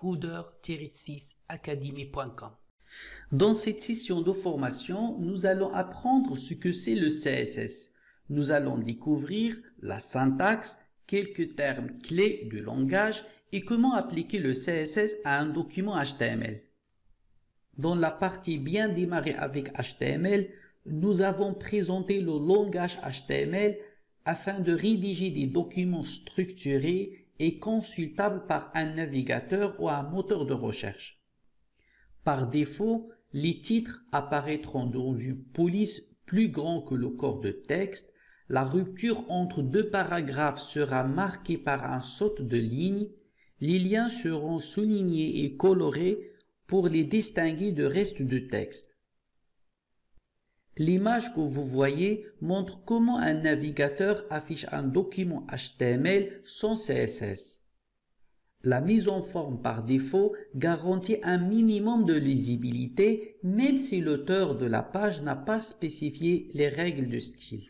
coder-6academy.com. Dans cette session de formation, nous allons apprendre ce que c'est le CSS. Nous allons découvrir la syntaxe, quelques termes clés du langage et comment appliquer le CSS à un document HTML. Dans la partie bien démarrer avec HTML, nous avons présenté le langage HTML afin de rédiger des documents structurés et consultables par un navigateur ou un moteur de recherche. Par défaut, les titres apparaîtront dans une police plus grand que le corps de texte. La rupture entre deux paragraphes sera marquée par un saut de ligne. Les liens seront soulignés et colorés pour les distinguer du reste du texte. L'image que vous voyez montre comment un navigateur affiche un document HTML sans CSS. La mise en forme par défaut garantit un minimum de lisibilité même si l'auteur de la page n'a pas spécifié les règles de style.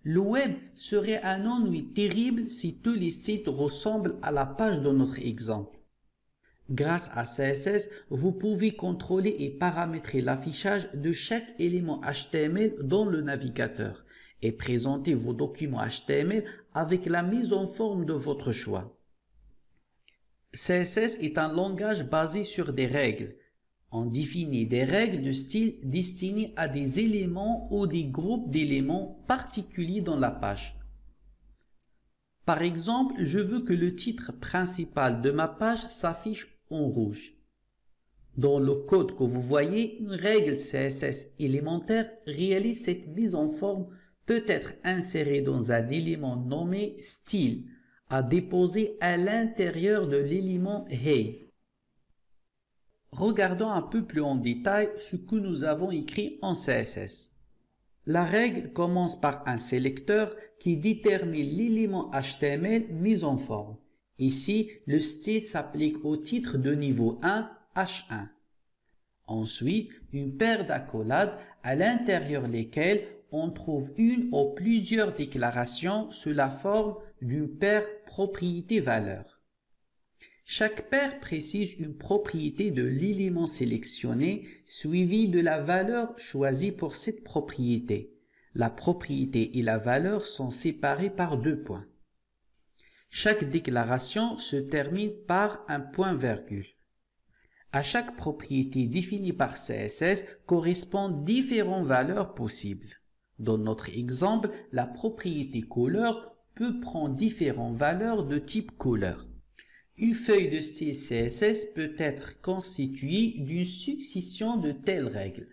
Le web serait un ennui terrible si tous les sites ressemblent à la page de notre exemple. Grâce à CSS, vous pouvez contrôler et paramétrer l'affichage de chaque élément HTML dans le navigateur et présenter vos documents HTML avec la mise en forme de votre choix. CSS est un langage basé sur des règles. On définit des règles de style destinées à des éléments ou des groupes d'éléments particuliers dans la page. Par exemple, je veux que le titre principal de ma page s'affiche en rouge. Dans le code que vous voyez, une règle CSS élémentaire réalise cette mise en forme peut être insérée dans un élément nommé style, à déposer à l'intérieur de l'élément Hey. Regardons un peu plus en détail ce que nous avons écrit en CSS. La règle commence par un sélecteur qui détermine l'élément HTML mis en forme. Ici, le style s'applique au titre de niveau 1, H1. Ensuite, une paire d'accolades à l'intérieur desquelles on trouve une ou plusieurs déclarations sous la forme d'une paire propriété-valeur. Chaque paire précise une propriété de l'élément sélectionné suivie de la valeur choisie pour cette propriété. La propriété et la valeur sont séparées par deux points. Chaque déclaration se termine par un point-virgule. À chaque propriété définie par CSS correspondent différentes valeurs possibles. Dans notre exemple, la propriété couleur peut prendre différentes valeurs de type couleur. Une feuille de style CSS peut être constituée d'une succession de telles règles.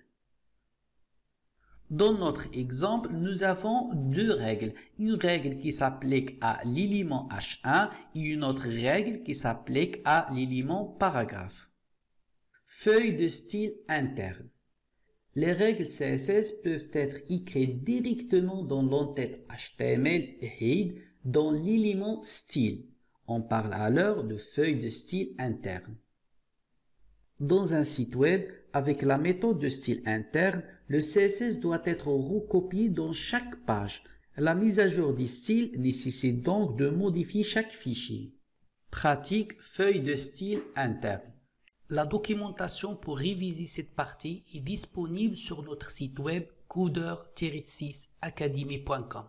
Dans notre exemple, nous avons deux règles. Une règle qui s'applique à l'élément H1 et une autre règle qui s'applique à l'élément paragraphe. Feuille de style interne. Les règles CSS peuvent être écrites directement dans l'entête HTML head dans l'élément style. On parle alors de feuille de style interne. Dans un site web, avec la méthode de style interne, le CSS doit être recopié dans chaque page. La mise à jour des styles nécessite donc de modifier chaque fichier. Pratique feuille de style interne. La documentation pour réviser cette partie est disponible sur notre site web coder-6academy.com.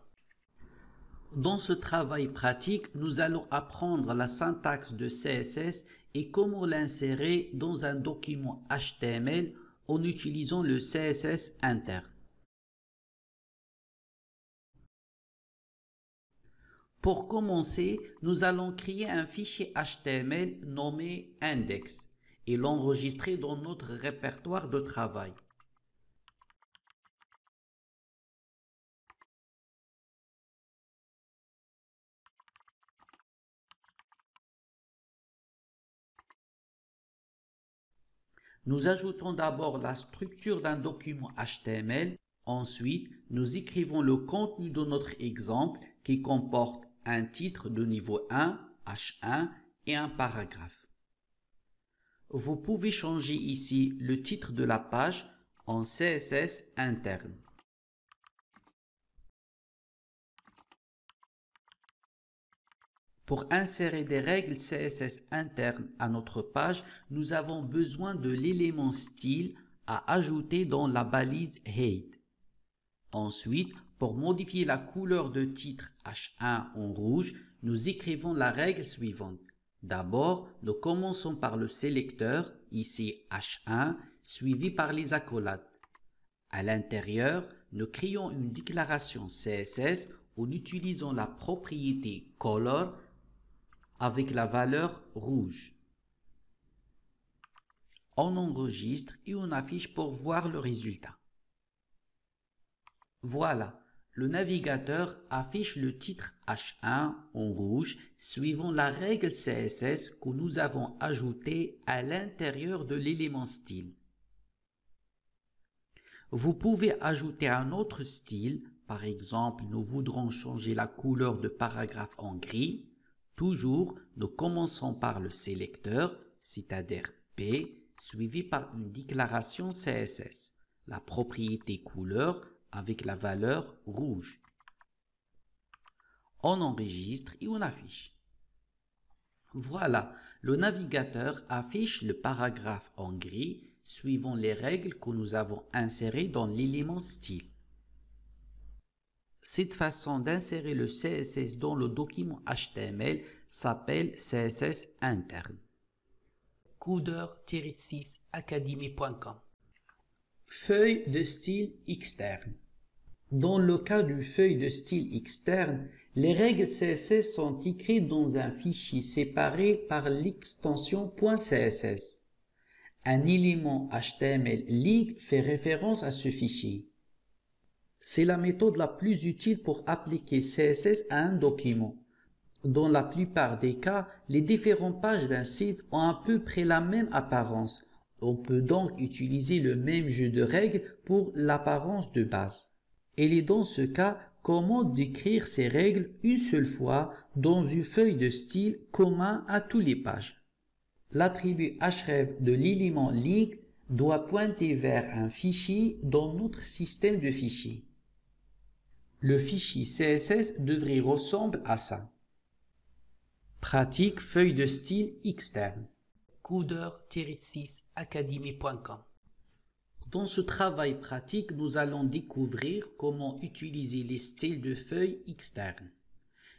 Dans ce travail pratique, nous allons apprendre la syntaxe de CSS et comment l'insérer dans un document HTML en utilisant le CSS interne. Pour commencer, nous allons créer un fichier HTML nommé index et l'enregistrer dans notre répertoire de travail. Nous ajoutons d'abord la structure d'un document HTML. Ensuite, nous écrivons le contenu de notre exemple qui comporte un titre de niveau 1, H1 et un paragraphe. Vous pouvez changer ici le titre de la page en CSS interne. Pour insérer des règles CSS internes à notre page, nous avons besoin de l'élément style à ajouter dans la balise Head. Ensuite, pour modifier la couleur de titre H1 en rouge, nous écrivons la règle suivante. D'abord, nous commençons par le sélecteur, ici H1, suivi par les accolades. À l'intérieur, nous créons une déclaration CSS en utilisant la propriété Color avec la valeur rouge. On enregistre et on affiche pour voir le résultat. Voilà, le navigateur affiche le titre H1 en rouge suivant la règle CSS que nous avons ajoutée à l'intérieur de l'élément style. Vous pouvez ajouter un autre style, par exemple nous voudrons changer la couleur de paragraphe en gris. Toujours, nous commençons par le sélecteur, c'est-à-dire P, suivi par une déclaration CSS, la propriété couleur avec la valeur rouge. On enregistre et on affiche. Voilà, le navigateur affiche le paragraphe en gris suivant les règles que nous avons insérées dans l'élément style. Cette façon d'insérer le CSS dans le document HTML s'appelle CSS interne. Coder-6academy.com. Feuille de style externe. Dans le cas du feuille de style externe, les règles CSS sont écrites dans un fichier séparé par l'extension .css. Un élément HTML link fait référence à ce fichier. C'est la méthode la plus utile pour appliquer CSS à un document. Dans la plupart des cas, les différentes pages d'un site ont à peu près la même apparence. On peut donc utiliser le même jeu de règles pour l'apparence de base. Il est dans ce cas commode d'écrire ces règles une seule fois dans une feuille de style commun à toutes les pages. L'attribut href de l'élément link doit pointer vers un fichier dans notre système de fichiers. Le fichier CSS devrait ressembler à ça. Pratique feuille de style externe. Coder-6academy.com. Dans ce travail pratique, nous allons découvrir comment utiliser les styles de feuilles externes.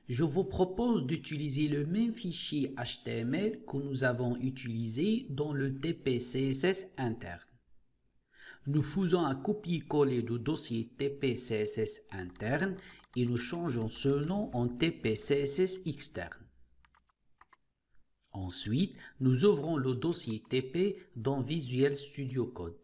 Je vous propose d'utiliser le même fichier HTML que nous avons utilisé dans le TP-CSS interne. Nous faisons un copier-coller du dossier TP-CSS interne et nous changeons ce nom en TP-CSS externe. Ensuite, nous ouvrons le dossier TP dans Visual Studio Code.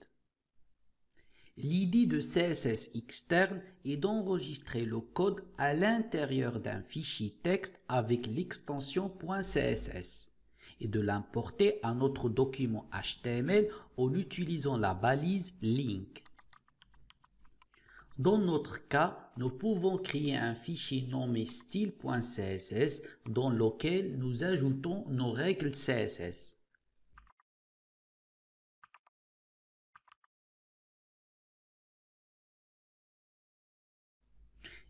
L'idée de CSS externe est d'enregistrer le code à l'intérieur d'un fichier texte avec l'extension .css et de l'importer à notre document HTML en utilisant la balise link. Dans notre cas, nous pouvons créer un fichier nommé style.css dans lequel nous ajoutons nos règles CSS.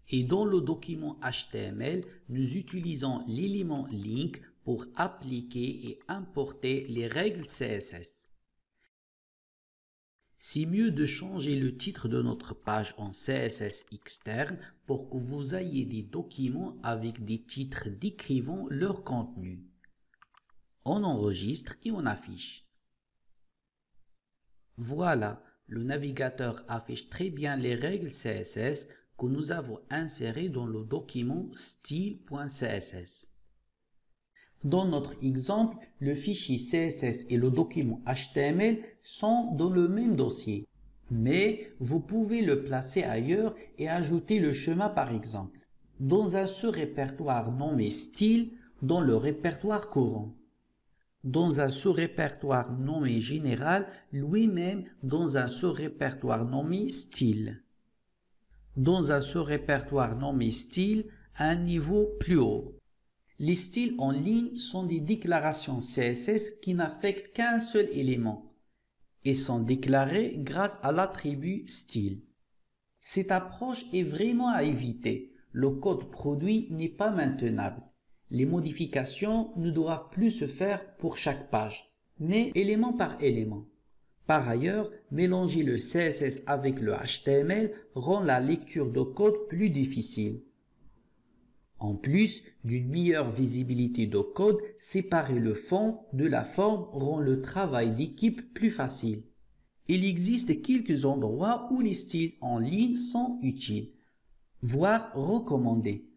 Et dans le document HTML, nous utilisons l'élément link pour appliquer et importer les règles CSS. C'est mieux de changer le titre de notre page en CSS externe pour que vous ayez des documents avec des titres décrivant leur contenu. On enregistre et on affiche. Voilà, le navigateur affiche très bien les règles CSS que nous avons insérées dans le document style.css. Dans notre exemple, le fichier CSS et le document HTML sont dans le même dossier, mais vous pouvez le placer ailleurs et ajouter le schéma par exemple, dans un sous-répertoire nommé style dans le répertoire courant, dans un sous-répertoire nommé général lui-même dans un sous-répertoire nommé style, dans un sous-répertoire nommé style à un niveau plus haut. Les styles en ligne sont des déclarations CSS qui n'affectent qu'un seul élément et sont déclarées grâce à l'attribut style. Cette approche est vraiment à éviter. Le code produit n'est pas maintenable. Les modifications ne doivent plus se faire pour chaque page, mais élément par élément. Par ailleurs, mélanger le CSS avec le HTML rend la lecture de code plus difficile. En plus d'une meilleure visibilité de code, séparer le fond de la forme rend le travail d'équipe plus facile. Il existe quelques endroits où les styles en ligne sont utiles, voire recommandés.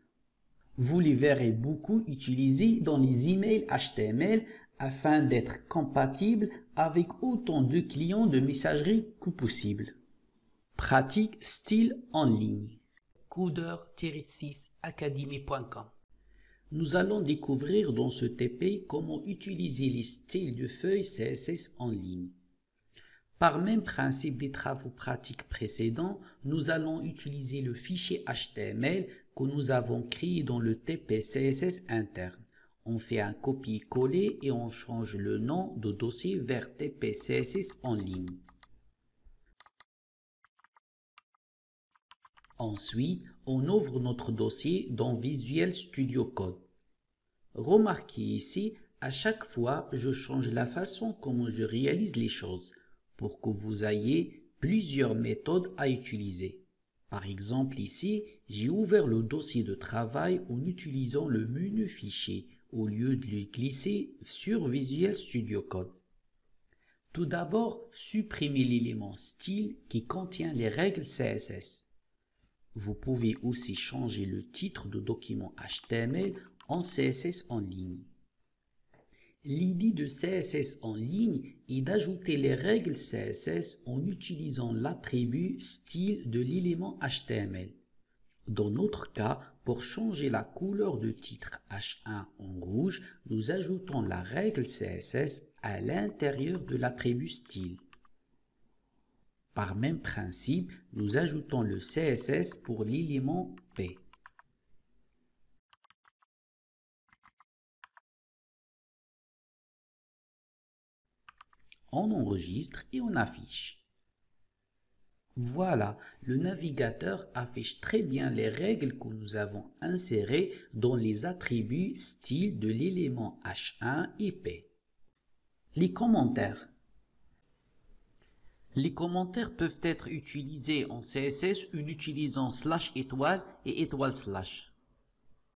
Vous les verrez beaucoup utilisés dans les emails HTML afin d'être compatibles avec autant de clients de messagerie que possible. Pratique style en ligne. Coder-6academy.com. Nous allons découvrir dans ce TP comment utiliser les styles de feuilles CSS en ligne. Par même principe des travaux pratiques précédents, nous allons utiliser le fichier HTML que nous avons créé dans le TP CSS interne. On fait un copier-coller et on change le nom de dossier vers TP CSS en ligne. Ensuite, on ouvre notre dossier dans Visual Studio Code. Remarquez ici, à chaque fois, je change la façon comment je réalise les choses pour que vous ayez plusieurs méthodes à utiliser. Par exemple ici, j'ai ouvert le dossier de travail en utilisant le menu fichier au lieu de le glisser sur Visual Studio Code. Tout d'abord, supprimez l'élément style qui contient les règles CSS. Vous pouvez aussi changer le titre de document HTML en CSS en ligne. L'idée de CSS en ligne est d'ajouter les règles CSS en utilisant l'attribut style de l'élément HTML. Dans notre cas, pour changer la couleur de titre H1 en rouge, nous ajoutons la règle CSS à l'intérieur de l'attribut style. Par même principe, nous ajoutons le CSS pour l'élément P. On enregistre et on affiche. Voilà, le navigateur affiche très bien les règles que nous avons insérées dans les attributs style de l'élément H1 et P. Les commentaires. Les commentaires peuvent être utilisés en CSS en utilisant /étoile et étoile/.